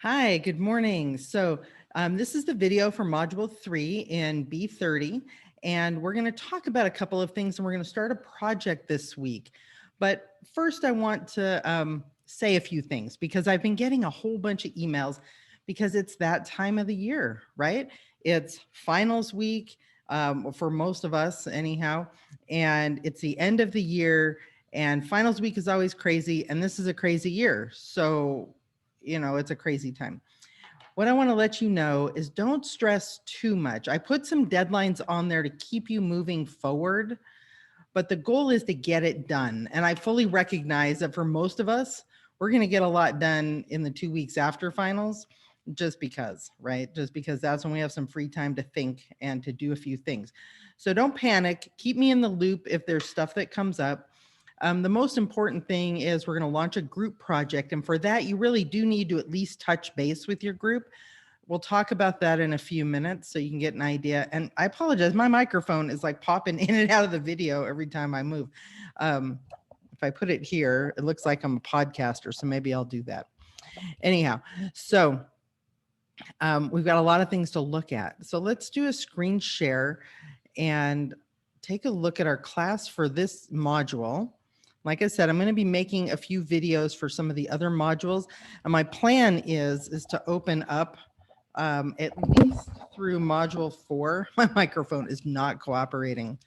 Hi, good morning. This is the video for Module 3 in B30, and we're going to talk about a couple of things, and we're going to start a project this week. But first, I want to say a few things because I've been getting a whole bunch of emails because it's that time of the year, right? It's finals week for most of us anyhow, and it's the end of the year, and finals week is always crazy, and this is a crazy year. So it's a crazy time. What I want to let you know is don't stress too much. I put some deadlines on there to keep you moving forward, but the goal is to get it done. And I fully recognize that for most of us, we're going to get a lot done in the 2 weeks after finals just because, right? Just because that's when we have some free time to think and to do a few things. So don't panic. Keep me in the loop if there's stuff that comes up. The most important thing is we're going to launch a group project. And for that, you really do need to at least touch base with your group. We'll talk about that in a few minutes so you can get an idea. And I apologize, my microphone is like popping in and out of the video every time I move. If I put it here, it looks like I'm a podcaster, so maybe I'll do that. Anyhow, so we've got a lot of things to look at. So let's do a screen share and take a look at our class for this module. Like I said, I'm going to be making a few videos for some of the other modules. And my plan is to open up at least through module 4. My microphone is not cooperating,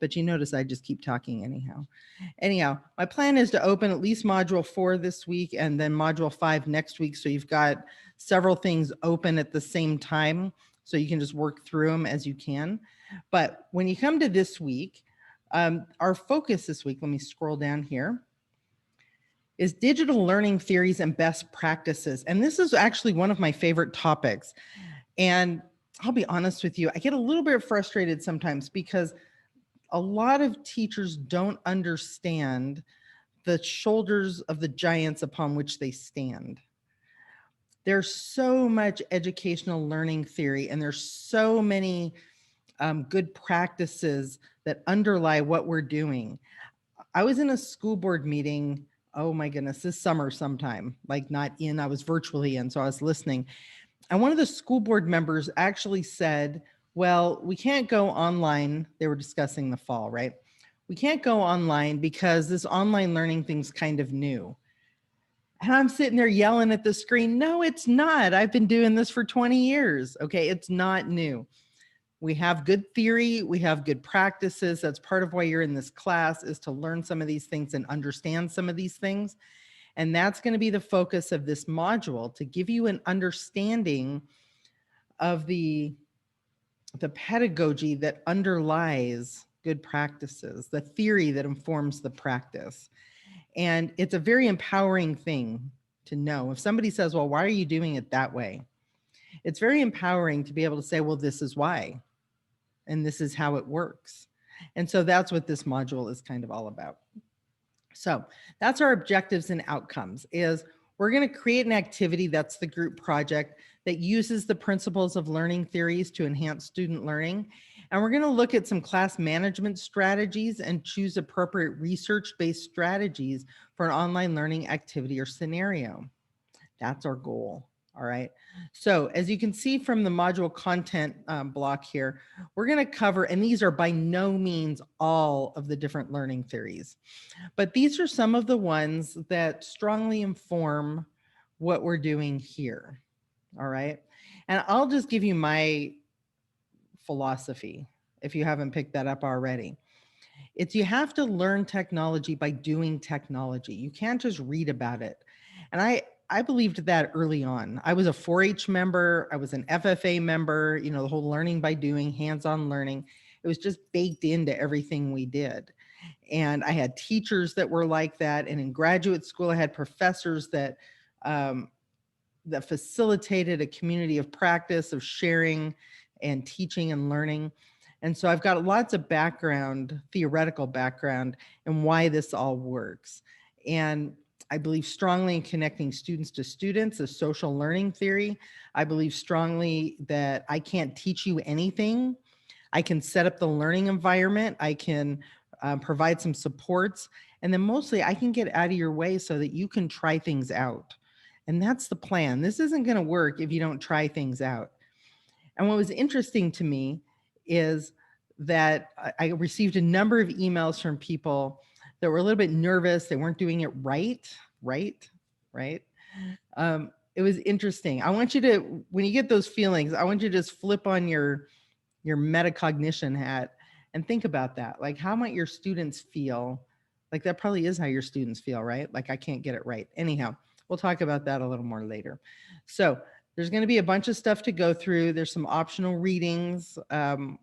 but you notice I just keep talking anyhow. Anyhow, my plan is to open at least module 4 this week and then module 5 next week. So you've got several things open at the same time, so you can just work through them as you can. But when you come to this week, our focus this week, let me scroll down here, is digital learning theories and best practices. And this is actually one of my favorite topics. And I'll be honest with you, I get a little bit frustrated sometimes because a lot of teachers don't understand the shoulders of the giants upon which they stand. There's so much educational learning theory, and there's so many good practices that underlie what we're doing. I was in a school board meeting, oh my goodness, this summer sometime, like not in, I was virtually in, so I was listening. And one of the school board members actually said, well, we can't go online. They were discussing the fall, right? We can't go online because this online learning thing's kind of new. And I'm sitting there yelling at the screen, no, it's not. I've been doing this for 20 years. Okay, it's not new. We have good theory, we have good practices. That's part of why you're in this class, is to learn some of these things and understand some of these things. And that's going to be the focus of this module, to give you an understanding of the pedagogy that underlies good practices, the theory that informs the practice. And it's a very empowering thing to know. If somebody says, well, why are you doing it that way? It's very empowering to be able to say, well, this is why, and this is how it works. And so that's what this module is kind of all about. So that's our objectives and outcomes, is we're going to create an activity, that's the group project, that uses the principles of learning theories to enhance student learning. And we're going to look at some class management strategies and choose appropriate research-based strategies for an online learning activity or scenario. That's our goal. All right. So as you can see from the module content block here, we're going to cover, and these are by no means all of the different learning theories, but these are some of the ones that strongly inform what we're doing here. All right. And I'll just give you my philosophy, if you haven't picked that up already. It's, you have to learn technology by doing technology. You can't just read about it. And I believed that early on. I was a 4-H member. I was an FFA member, the whole learning by doing, hands-on learning. It was just baked into everything we did. And I had teachers that were like that. And in graduate school, I had professors that facilitated a community of practice, of sharing and teaching and learning. And so I've got lots of background, theoretical background, in why this all works. And I believe strongly in connecting students to students, a social learning theory. I believe strongly that I can't teach you anything. I can set up the learning environment. I can provide some supports. And then mostly I can get out of your way so that you can try things out. And that's the plan. This isn't going to work if you don't try things out. And what was interesting to me is that I received a number of emails from people that were a little bit nervous. They weren't doing it right. It was interesting. I want you to, when you get those feelings, I want you to just flip on your metacognition hat and think about that. Like, how might your students feel? Like, that probably is how your students feel, right? Like, I can't get it right. Anyhow, we'll talk about that a little more later. So there's going to be a bunch of stuff to go through. There's some optional readings,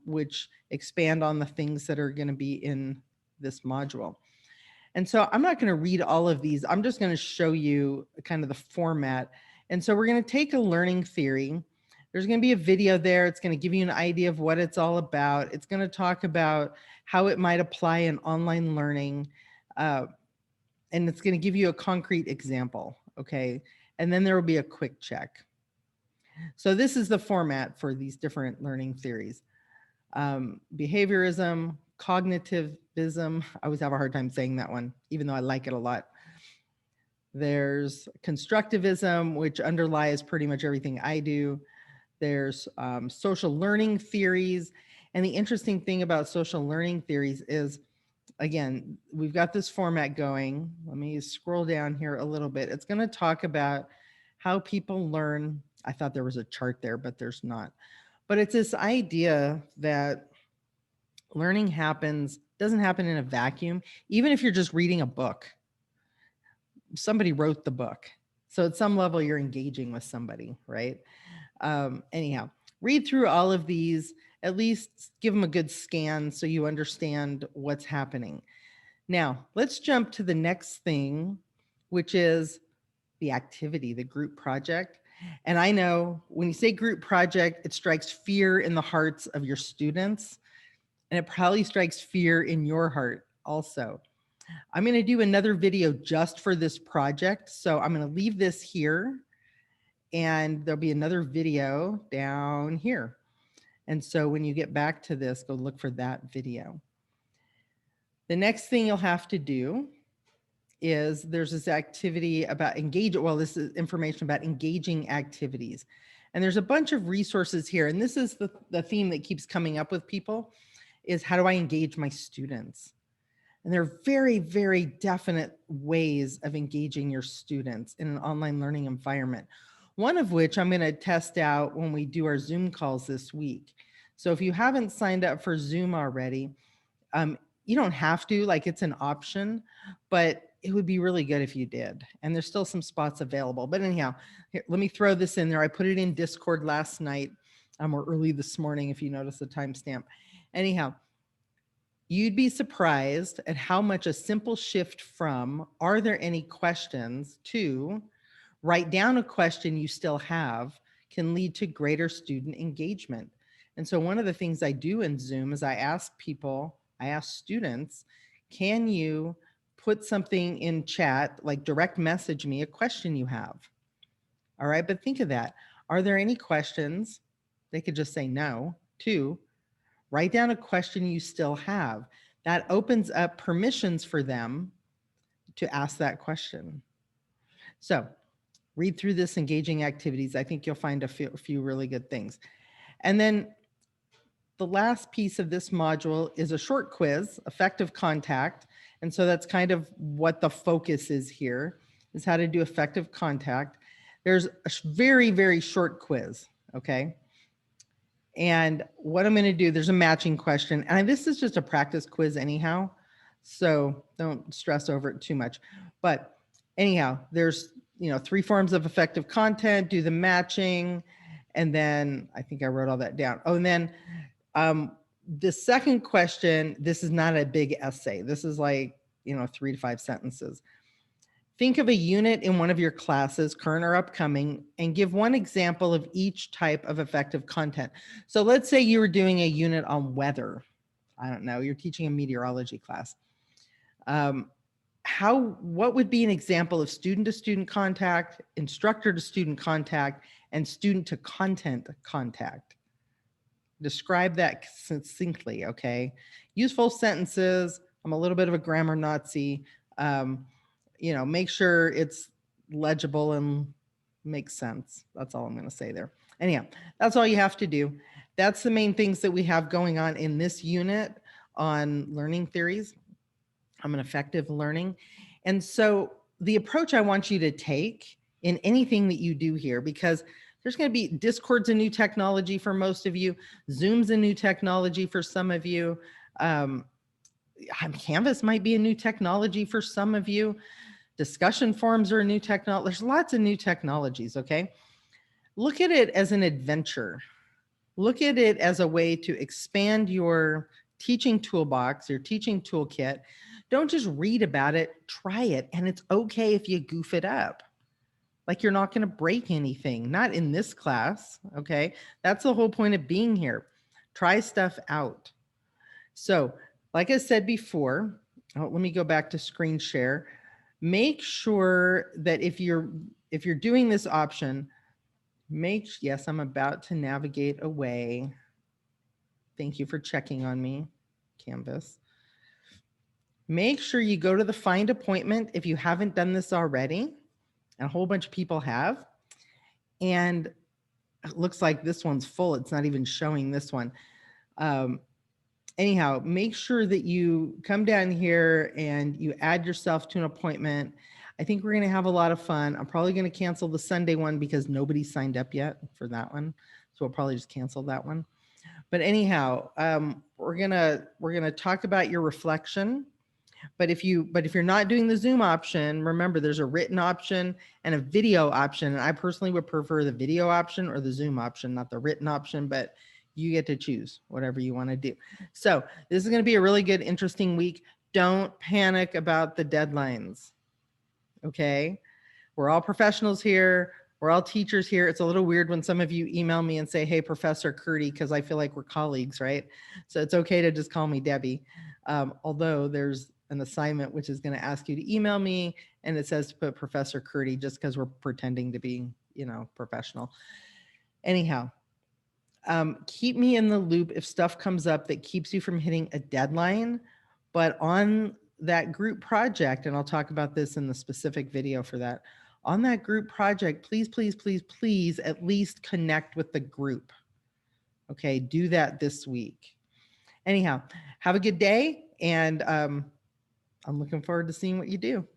which expand on the things that are going to be in this module. And so I'm not going to read all of these. I'm just going to show you kind of the format. And so we're going to take a learning theory. There's going to be a video there. It's going to give you an idea of what it's all about. It's going to talk about how it might apply in online learning. And it's going to give you a concrete example. Okay. And then there will be a quick check. So this is the format for these different learning theories. Behaviorism, cognitivism. I always have a hard time saying that one, even though I like it a lot. There's constructivism, which underlies pretty much everything I do. There's social learning theories. And the interesting thing about social learning theories is, again, we've got this format going. Let me scroll down here a little bit. It's going to talk about how people learn. I thought there was a chart there, but there's not. But it's this idea that learning doesn't happen in a vacuum. Even if you're just reading a book, somebody wrote the book. So at some level, you're engaging with somebody, right? Anyhow, read through all of these, at least give them a good scan so you understand what's happening. Now, let's jump to the next thing, which is the activity, the group project. And I know when you say group project, it strikes fear in the hearts of your students, and it probably strikes fear in your heart also. I'm going to do another video just for this project. So I'm going to leave this here, and there'll be another video down here. And so when you get back to this, go look for that video. The next thing you'll have to do is there's this activity about this is information about engaging activities. And there's a bunch of resources here. And this is the theme that keeps coming up with people is, how do I engage my students? And there are very, very definite ways of engaging your students in an online learning environment. One of which I'm going to test out when we do our Zoom calls this week. So if you haven't signed up for Zoom already, you don't have to, like, it's an option, but it would be really good if you did. And there's still some spots available. But anyhow, here, let me throw this in there. I put it in Discord last night, or early this morning, if you notice the timestamp. Anyhow, you'd be surprised at how much a simple shift from, are there any questions, to write down a question you still have can lead to greater student engagement. And so one of the things I do in Zoom is I ask students, can you put something in chat, like direct message me a question you have? All right, but think of that. Are there any questions? They could just say no. 2, write down a question you still have. That opens up permissions for them to ask that question. So read through this engaging activities. I think you'll find a few really good things. And then the last piece of this module is a short quiz, effective contact. And so that's kind of what the focus is here, is how to do effective contact. There's a very, very short quiz, okay? And what I'm going to do, there's a matching question. And this is just a practice quiz anyhow, so don't stress over it too much. But anyhow, there's 3 forms of effective content, do the matching, and then I think I wrote all that down. Oh, and then the second question, this is not a big essay. This is like, 3 to 5 sentences. Think of a unit in one of your classes, current or upcoming, and give one example of each type of effective content. So let's say you were doing a unit on weather. I don't know, you're teaching a meteorology class. What would be an example of student-to-student contact, instructor-to-student contact, and student-to-content contact? Describe that succinctly, okay? Use full sentences. I'm a little bit of a grammar Nazi. Make sure it's legible and Makes sense. That's all I'm going to say there. Anyhow, that's all you have to do. That's the main things that we have going on in this unit on learning theories. I'm an effective learning. And so the approach I want you to take in anything that you do here, because there's going to be Discord's a new technology for most of you, Zoom's a new technology for some of you, Canvas might be a new technology for some of you, discussion forums are a new technology. There's lots of new technologies, okay? Look at it as an adventure. Look at it as a way to expand your teaching toolbox, your teaching toolkit. Don't just read about it, try it. And it's okay if you goof it up. Like you're not going to break anything, not in this class. Okay. That's the whole point of being here. Try stuff out. So, like I said before, let me go back to screen share. Make sure that if you're doing this option, yes, I'm about to navigate away. Thank you for checking on me, Canvas. Make sure you go to the find appointment if you haven't done this already. And a whole bunch of people have. And it looks like this one's full. It's not even showing this one. Anyhow, make sure that you come down here and you add yourself to an appointment. I think we're going to have a lot of fun. I'm probably going to cancel the Sunday one because nobody signed up yet for that one. So we'll probably just cancel that one. But anyhow, we're gonna talk about your reflection. But if you're not doing the Zoom option, remember there's a written option and a video option. And I personally would prefer the video option or the Zoom option, not the written option, but you get to choose whatever you want to do. So this is going to be a really good, interesting week. Don't panic about the deadlines. Okay. We're all professionals here. We're all teachers here. It's a little weird when some of you email me and say, hey, Professor Curdy, because I feel like we're colleagues, right? So it's okay to just call me Debbie. Although there's an assignment which is going to ask you to email me, and it says to put Professor Curdy just because we're pretending to be, professional. Anyhow, keep me in the loop if stuff comes up that keeps you from hitting a deadline. But on that group project, and I'll talk about this in the specific video for that, on that group project, please, please, please, please at least connect with the group. Okay, do that this week. Anyhow, have a good day, and I'm looking forward to seeing what you do.